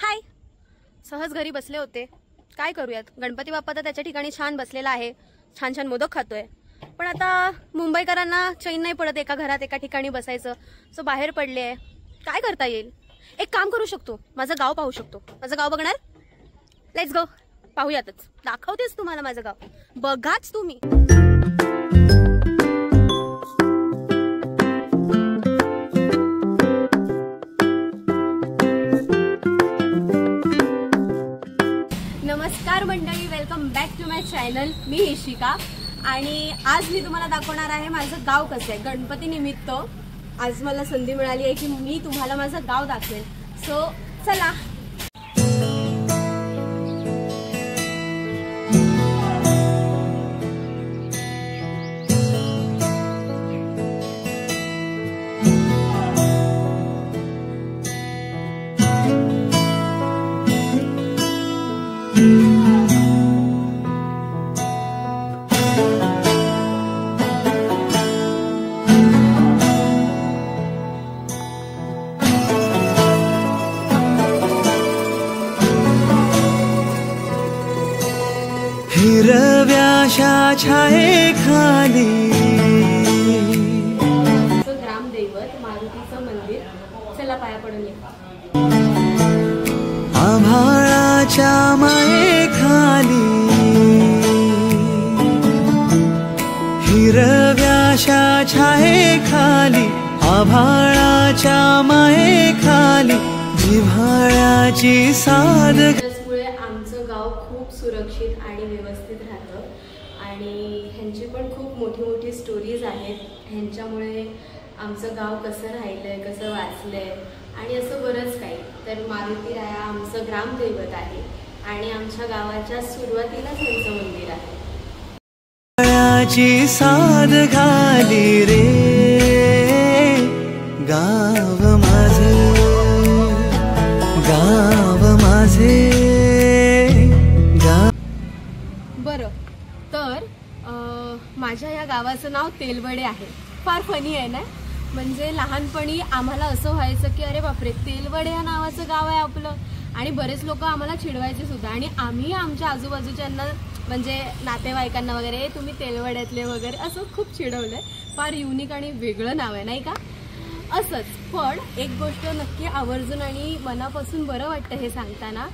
हाय, सहज घरी बसले होते, काय करूयात. गणपती बाप्पा तर त्याच्या ठिकाणी छान बसलेला आहे, छान छान मोदक खातोय. पण आता मुंबईकरांना चैन नाही पडत एका घरात एका ठिकाणी बसायचं. सो बाहेर पडले आहे, काय करता येईल. एक काम करू शकतो, माझं गाव पाहू शकतो. माझं गाव बघणार? Let's go, पाहूयातच. दाखवतेच तुम्हाला माझं गाव, बघाच तुम्ही. नमस्कार मंडळी, welcome back to my channel. मी इशिका आणि आज मी तुम्हाला दाखवणार आहे माझं गाव कसं आहे. गणपती निमित्त आज मला संधी मिळाली आहे की मी तुम्हाला माझं गाव दाखवेल. सो चला. हिरव्याशा छायेखाली ग्रामदैवत मारुतीचं मंदिर. चला पाया पडून ये. आभाळाच्या मायेखाली हिरव्याशा छायेखाली आभाळाच्या मायेखाली जिव्हाळ्याची साध. आमचं गाव खूप सुरक्षित आणि व्यवस्थित राहतं आणि ह्यांची पण खूप मोठी मोठी स्टोरीज आहेत. ह्यांच्यामुळे आमचं गाव कसं राहिलंय, कसं वाचलंय आणि असं बरंच काही. तर मारुती राया आमचं ग्रामदैवत आहे आणि आमच्या गावाच्या सुरुवातीलाच ह्यांचं मंदिर आहे. साध घाली रे गाव माझे, गाव माझे. बरं, तर माझ्या या गावाचं नाव तेलवडे आहे. फार फनी आहे ना. म्हणजे लहानपणी आम्हाला असं व्हायचं की अरे बापरे, तेलवडे या नावाचं गाव आहे आपलं. आणि बरेच लोक आम्हाला चिडवायचे सुद्धा. आणि आम्ही आमच्या आजूबाजूच्यांना म्हणजे नातेवाईकांना वगैरे तुम्ही तेलवड्यातले वगैरे असं खूप चिडवलंय. फार युनिक आणि वेगळं नाव आहे नाही का. असंच. पण एक गोष्ट नक्की आवर्जून आणि मनापासून बरं वाटतं हे सांगताना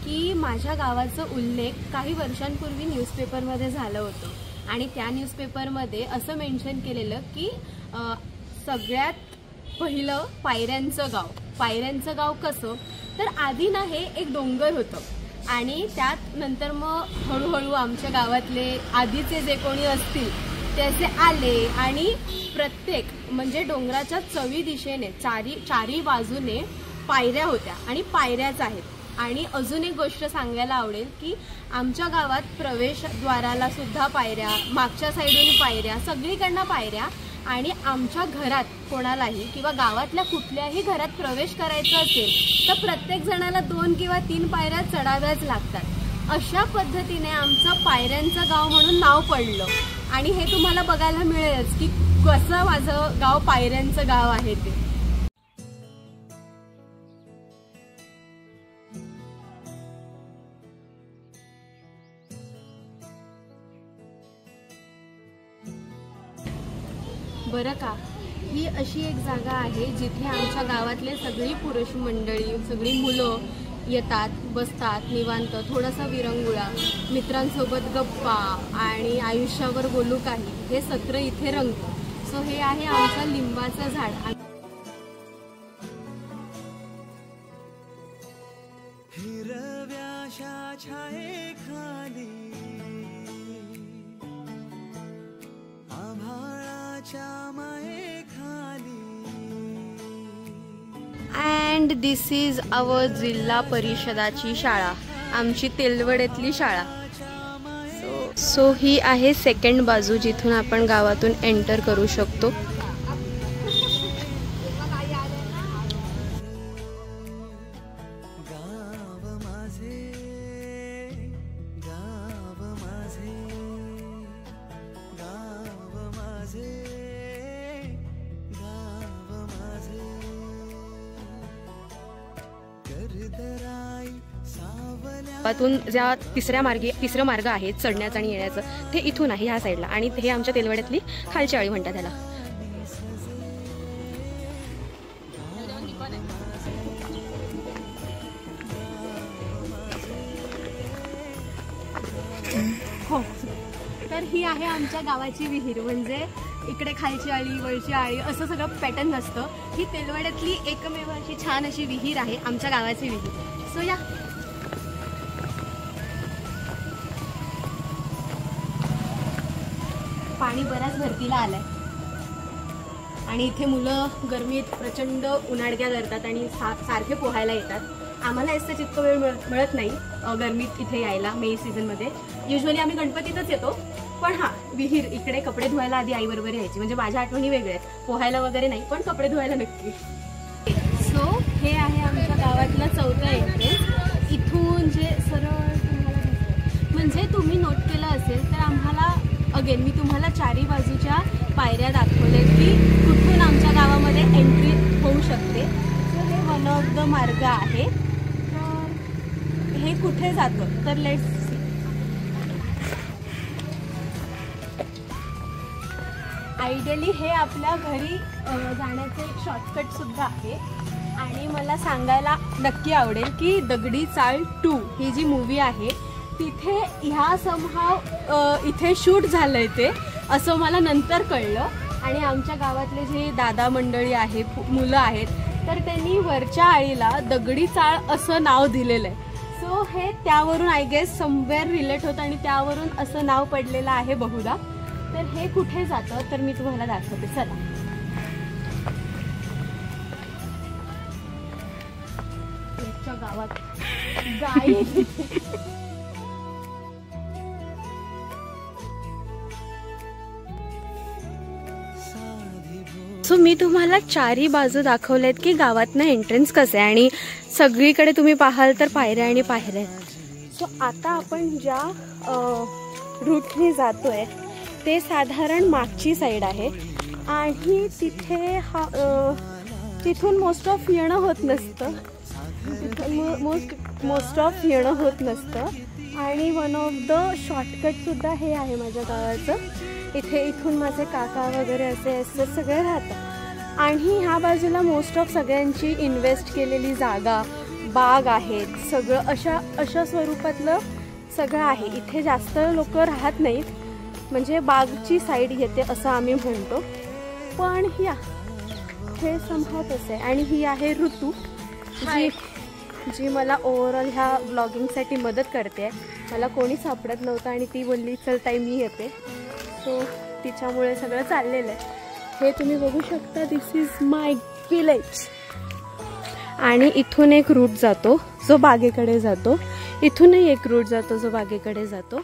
की माझ्या गावाचा उल्लेख काही वर्षांपूर्वी न्यूजपेपरमध्ये झालं होतं आणि त्या न्यूजपेपरमध्ये असं मेन्शन केलेलं की सगळ्यात पहिलं पायऱ्यांचं गाव. पायऱ्यांचं गाव कसं तर आधी ना हे एक डोंगर होतं आणि त्यात नंतर मग हळूहळू आमच्या गावातले आधीचे जे कोणी असतील ते असे आले आणि प्रत्येक म्हणजे डोंगराच्या चवी दिशेने चारी बाजूने पायऱ्या होत्या आणि पायऱ्याच आहेत. आणि अजून एक गोष्ट सांगायला आवडेल की आमच्या गावात प्रवेशद्वाराला सुद्धा पायऱ्या, मागच्या साईडून पायऱ्या, सगळीकडनं पायऱ्या. आणि आमच्या घरात कोणालाही किंवा गावातल्या कुठल्याही घरात प्रवेश करायचा असेल तर प्रत्येक जणाला 2 किंवा 3 पायऱ्या चढाव्याच लागतात. अशा पद्धतीने आमचं पायऱ्यांचं गाव म्हणून नाव पडलं. आणि हे तुम्हाला बघायला मिळेलच की कसं माझं गाव पायऱ्यांचं गाव आहे ते. बरं का, ही अशी एक जागा आहे जिथे आमच्या गावातले सगळी पुरुष मंडळी, सगळी मुलं येतात, बसतात निवांत, थोडासा विरंगुळा, मित्रांसोबत गप्पा आणि आयुष्यावर बोलू काही, हे सत्र इथे रंगतं. सो हे आहे आमचं लिंबाचं झाड. हिरव्याशा छायेखाली आभाळाच्या मायेखाली. अँड दिस इज आवर जिल्हा परिषदाची शाळा, आमची तेलवड्यातली शाळा. सो ही आहे सेकंड बाजू जिथून आपण गावातून एंटर करू शकतो. करदराई गावातून ज्या तिसरं मार्ग आहे चढण्याचं आणि येण्याचं ते इथून आहे ह्या साईडला, आणि हे आमच्या तेलवड्यातली खालची आळी म्हणतात त्याला. हो, तर ही आहे आमच्या गावाची विहीर. म्हणजे इकडे खालची आळी वरची आळी असं सगळं पॅटर्न नसतं. ही तेलवड्यातली एकमेव अशी छान अशी विहीर आहे आमच्या गावाची विहीर. सो या पाणी बऱ्याच भरतीला आलंय आणि इथे मुलं गरमीत प्रचंड उन्हाळक्या करतात आणि सारखे पोहायला येतात. आम्हाला याचा तितकं वेळ मिळत नाही गरमीत इथे यायला. मे सीझनमध्ये युजली आम्ही गणपतीतच येतो. पण हां, विहीर इकडे कपडे धुवायला आधी आई बरोबर यायची. म्हणजे माझ्या आठवणी वेगळ्या आहेत. पोहायला वगैरे नाही, पण कपडे धुवायला नक्की. सो हे आहे आमच्या गावातलं 4थं एंट्रन्स. इथून जे सरळ तुम्हाला दिसतं, म्हणजे तुम्ही नोट केलं असेल तर आम्हाला अगेन मी तुम्हाला चारी बाजूच्या पायऱ्या दाखवल्या की कुठून आमच्या गावामध्ये एंट्री होऊ शकते. सो हे वन ऑफ द मार्ग आहे. तर हे कुठे जातं तर लेट्स सी. आयडियली हे आपल्या घरी जाण्याचं एक शॉर्टकट सुद्धा आहे. आणि मला सांगायला नक्की आवडेल की दगडी चाळ 2 ही जी मूवी आहे तिथे ह्या समहाव इथे शूट झालंय ते असं मला नंतर कळलं. आणि आमच्या गावातले जे दादा मंडळी आहे, मुलं आहेत, तर त्यांनी वरच्या आळीला दगडी चाळ असं नाव दिलेलं आहे. सो हे त्यावरून आय गेस समवेअर रिलेट होतं आणि त्यावरून असं नाव पडलेलं आहे बहुधा. तर हे कुठे जातं तर मी तुम्हाला दाखवते. चला. गावात गाई. सो मी तुम्हाला चारी बाजू दाखवल्यात की गावातनं एंट्रन्स कसं आहे आणि सगळीकडे तुम्ही पाहाल तर पायऱ्या आणि पायऱ्या. सो आता आपण ज्या रूटने जातोय ते साधारण मागची साईड आहे आणि तिथे तिथून मोस्ट ऑफ येणं होत नसतं. मोस्ट ऑफ येणं होत नसतं. आणि वन ऑफ द शॉर्टकटसुद्धा हे आहे माझ्या गावाचं. इथून माझे काका वगैरे असे सगळे राहतात. आणि ह्या बाजूला मोस्ट ऑफ सगळ्यांची इन्व्हेस्ट केलेली जागा, बाग आहेत, सगळं अशा स्वरूपातलं सगळं आहे. इथे जास्त लोक राहत नाहीत, म्हणजे बागची साईड येते असं आम्ही म्हणतो. पण या हे संभात असे. आणि ही आहे ऋतू जी मला ओव्हरऑल ह्या ब्लॉगिंगसाठी मदत करते. मला कोणी सापडत नव्हतं आणि ती बोलली चल ताई मी येते. सो तिच्यामुळे सगळं चाललेलं आहे. हे तुम्ही बघू शकता, दिस इज माय विलेज. आणि इथून एक रूट जातो जो बागेकडे जातो. इथूनही एक रूट जातो जो बागेकडे जातो.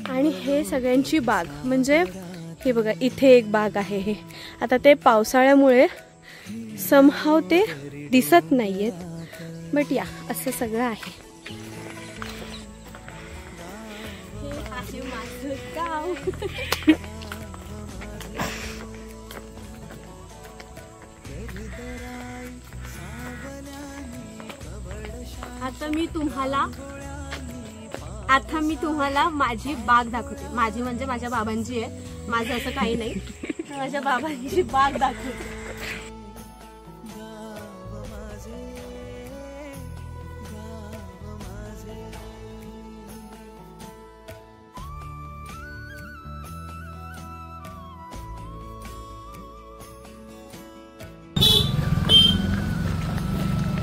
आणि हे सगळ्यांची बाग, म्हणजे हे बघा इथे एक बाग आहे. हे आता ते पावसाळ्यामुळे समहाव ते दिसत नाहीयेत, बट या असं सगळं आहे. हे आहे माझं गाव. आता मी तुम्हाला माझी बाग दाखवते. माझी म्हणजे माझ्या बाबांची आहे, माझं असं काही नाही. माझ्या बाबांची बाग दाखवते.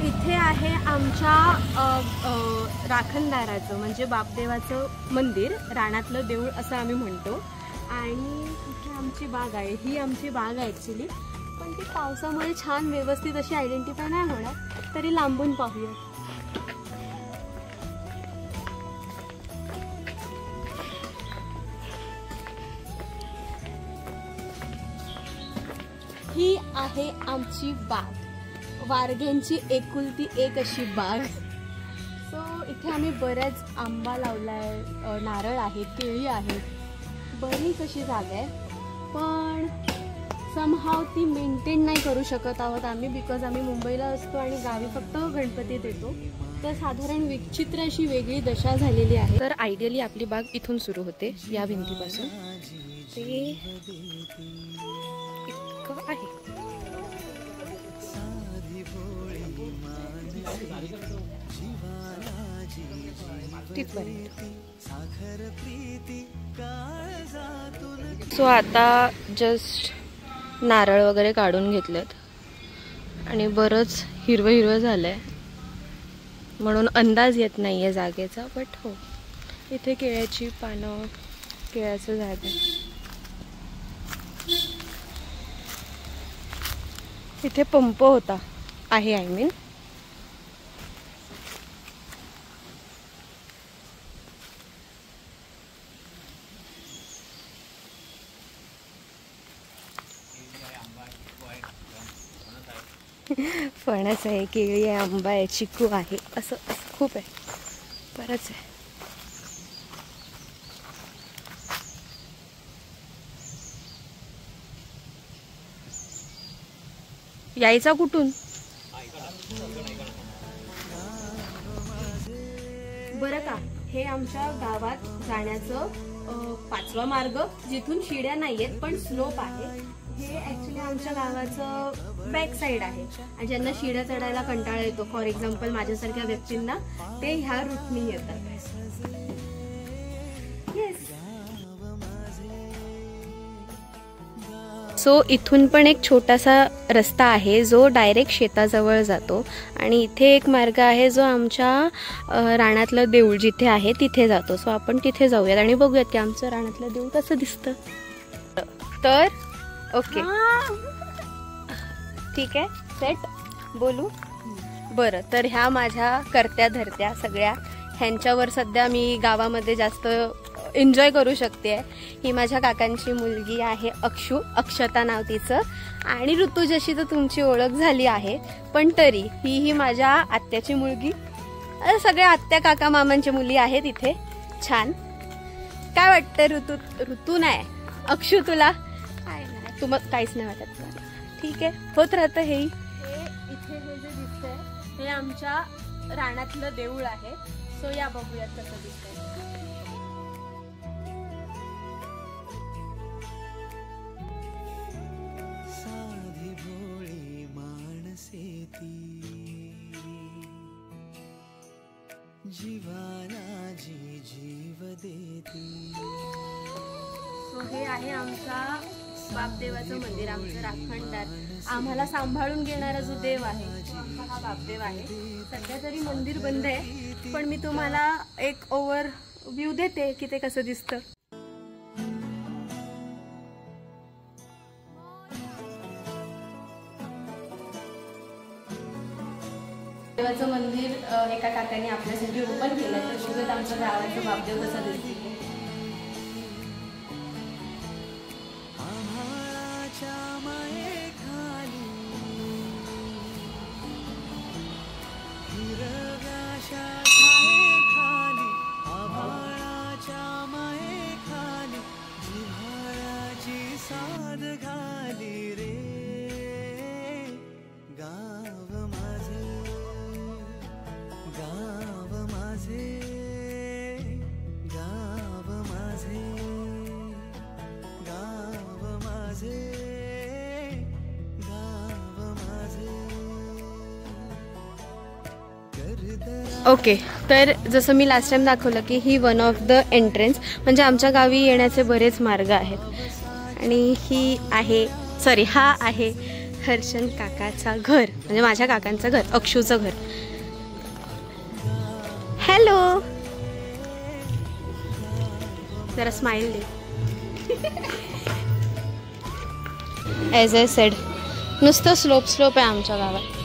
इथे आहे आमच्या राखणदाराचं म्हणजे बापदेवाचं मंदिर, रानातलं देऊळ असं आम्ही म्हणतो. आणि इथे आमची बाग आहे. ही आमची बाग आहे ॲक्च्युली, पण ती पावसामुळे छान व्यवस्थित अशी आयडेंटिफाय नाही होणार. तरी लांबून पाहूया. ही आहे आमची बाग, वारग्यांची एकुलती एक अशी बाग. सो इथे आम्ही बऱ्याच आंबा लावलाय, नारळ आहेत, केळी आहेत, बरीच अशी जागा आहे. पण समहाव ती मेंटेन नाही करू शकत आहोत आम्ही, बिकॉज आम्ही मुंबईला असतो आणि गावी फक्त गणपतीत येतो. तर साधारण विचित्र अशी वेगळी दशा झालेली आहे. तर आयडियली आपली बाग इथून सुरू होते, या भिंतीपासून ते इतकं आहे. सो आता जस्ट नारळ वगैरे काढून घेतलेत आणि बरंच हिरवं हिरवं झालंय, म्हणून अंदाज येत नाहीये जागेचा. बट हो, इथे केळ्याची पानं, केळ्याचं झाड आहे. इथे पंप होता आहे, आय मीन. फणस आहे, केळी आहे, आंबा आहे, चिकू आहे, असं असं खूप आहे, बरंच आहे. यायचा कुठून? बरं का, हे आमच्या गावात जाण्याचं 5वा मार्ग, जिथून शिड्या नाहीयेत पण स्लोप आहे. हे ऍक्च्युली आमच्या गावाचं बॅक साईड आहे आणि ज्यांना शिड्या चढायला कंटाळा येतो, फॉर एक्झाम्पल माझ्यासारख्या व्यक्तींना, ते ह्या रूटनी येतात. सो इथून पण एक छोटासा रस्ता आहे जो डायरेक्ट शेताजवळ जातो आणि इथे एक मार्ग आहे जो आमच्या रानातलं देऊळ जिथे आहे तिथे जातो. सो आपण तिथे जाऊयात आणि बघूयात की आमचं रानातलं देऊळ कसं दिसतं. तर ओके, ठीक आहे, सेट, बोलू. बरं, तर ह्या माझ्या करत्या धरत्या सगळ्या, ह्यांच्यावर सध्या मी गावामध्ये जास्त एन्जॉय करू शकते. ही माझ्या काकांची मुलगी आहे अक्षू, अक्षता नाव तिचं, आणि ऋतू जशी तर तुमची ओळख झाली आहे, पण तरी ही माझ्या आत्याची मुलगी. सगळ्या आत्या काका मामांच्या मुली आहेत इथे. छान. काय वाटतं ऋतू? ऋतू नाही, अक्षू, तुला? तुम्हाला काहीच नाही वाटत? ठीक आहे, होत राहतं. हे इथे हे जे दिसतंय हे आमच्या रानातलं देऊळ आहे. सो या बघूयात कसं दिसतंय. साधी भोळी माणसे ती, जीवाला जी जीव देती. सो हे आहे आमचा बापदेवाचं मंदिर, आमचं राखणदार, आम्हाला सांभाळून घेणारा जो देव आहे हा बापदेव आहे. सध्या तरी मंदिर बंद आहे, पण मी तुम्हाला एक ओव्हर व्ह्यू देते की ते कसं दिसतं. देवाचं मंदिर एका काकाने आपल्यासाठी ओपन केलं, तर बघत आमच्या गावाचं बापदेव कसं दिसतं. ओके, तर जसं मी लास्ट टाइम दाखवलं की ही वन ऑफ द एंट्रन्स, म्हणजे आमच्या गावी येण्याचे बरेच मार्ग आहेत. आणि ही आहे, सॉरी, हा आहे हर्षन काकाचा घर, म्हणजे माझ्या काकांचं घर, अक्षूचं घर. हॅलो, जरा smile they. As I said, नुसतं स्लोप आहे आमच्या गावात.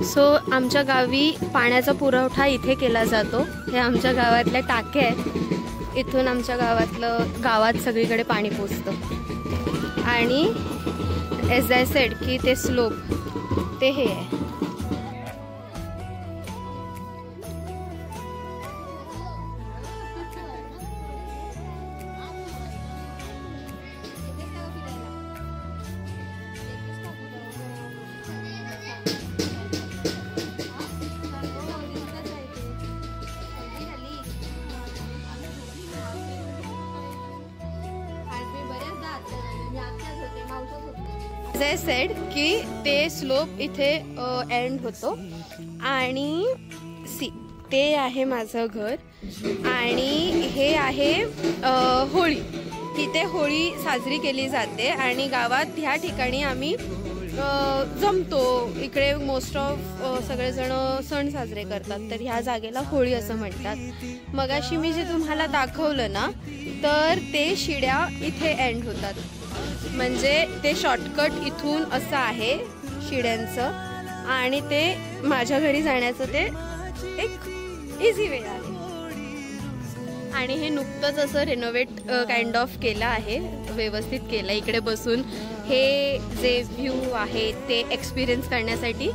सो आमच्या गावी पाण्याचा पुरवठा इथे केला जातो. हे आमच्या गावातल्या टाक्या आहेत, इथून आमच्या गावात सगळीकडे पाणी पोचतं. आणि एज आय सेड की ते स्लोप, ते हे आहे. ॲज आय सेड की ते स्लोप इथे एंड होतो आणि सी ते आहे माझं घर आणि हे आहे होळी. इथे होळी साजरी केली जाते आणि गावात ह्या ठिकाणी आम्ही जमतो. इकडे मोस्ट ऑफ सगळेजण सण साजरे करतात, तर ह्या जागेला होळी असं म्हणतात. मगाशी मी जे तुम्हाला दाखवलं ना, तर ते शिड्या इथे एंड होतात, म्हणजे ते शॉर्टकट इथून असं आहे शिड्यांचं आणि ते माझ्या घरी जाण्याचं ते एक इझी वे आहे. आणि हे नुकतंच असं रेनोव्हेट काइंड ऑफ केलं आहे, व्यवस्थित केलं. इकडे बसून हे जे व्ह्यू आहे ते एक्सपिरियन्स करण्यासाठी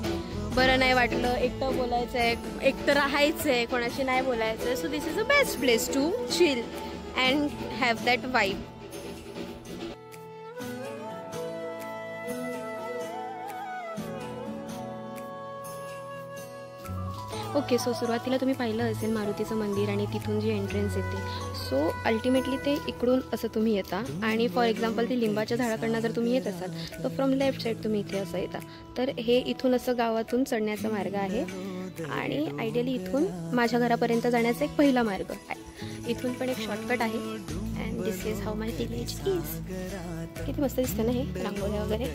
बरं नाही वाटलं. एकटं बोलायचं आहे, एकटं राहायचं आहे, कोणाशी नाही बोलायचं आहे. So this is a best place to chill and have that vibe. Okay, so सुरुवातीला तुम्ही पाहिलं असेल मारुतीचं मंदिर आणि तिथून जी एंट्रन्स येते. सो अल्टिमेटली ते इकडून असं तुम्ही येता आणि फॉर एक्झाम्पल ते लिंबाच्या झाडाकडनं जर तुम्ही येत असाल तर फ्रॉम लेफ्ट साईड तुम्ही इथे असं येता. तर हे इथून असं गावातून चढण्याचा मार्ग आहे आणि आयडियली इथून माझ्या घरापर्यंत जाण्याचा एक पहिला मार्ग आहे. इथून पण एक शॉर्टकट आहे and this is how my village is. किती मस्त दिसतं ना हे रांगोळ्या वगैरे.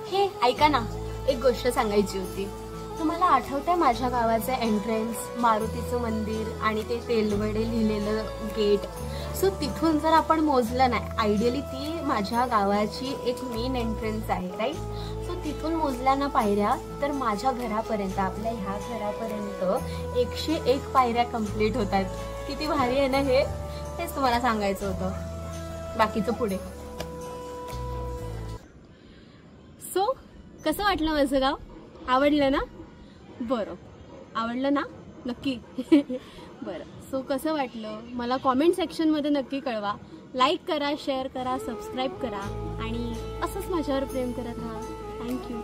हे ऐका ना, एक गोष्ट सांगायची होती. तुम्हाला आठवतंय माझ्या गावाचं एंट्रन्स, मारुतीचं मंदिर आणि ते तेलवडे लिहिलेलं गेट. सो तिथून जर आपण मोजलं नाही, आयडियली ती माझ्या गावाची एक मेन एंट्रन्स आहे, राईट. सो तिथून मोजल्या ना पायऱ्या तर माझ्या घरापर्यंत, आपल्या ह्या घरापर्यंत 101 पायऱ्या कंप्लीट होतात. किती भारी आहे ना हे. तेच तुम्हाला सांगायचं होतं, बाकीचं पुढे. सो कसं वाटलं माझं गाव? आवडलं ना? बरं, आवडलं ना? नक्की. बरं, सो कसं वाटलं मला कॉमेंट सेक्शनमध्ये नक्की कळवा. लाईक करा, शेअर करा, सबस्क्राईब करा आणि असंच माझ्यावर प्रेम करत राहा. थँक्यू.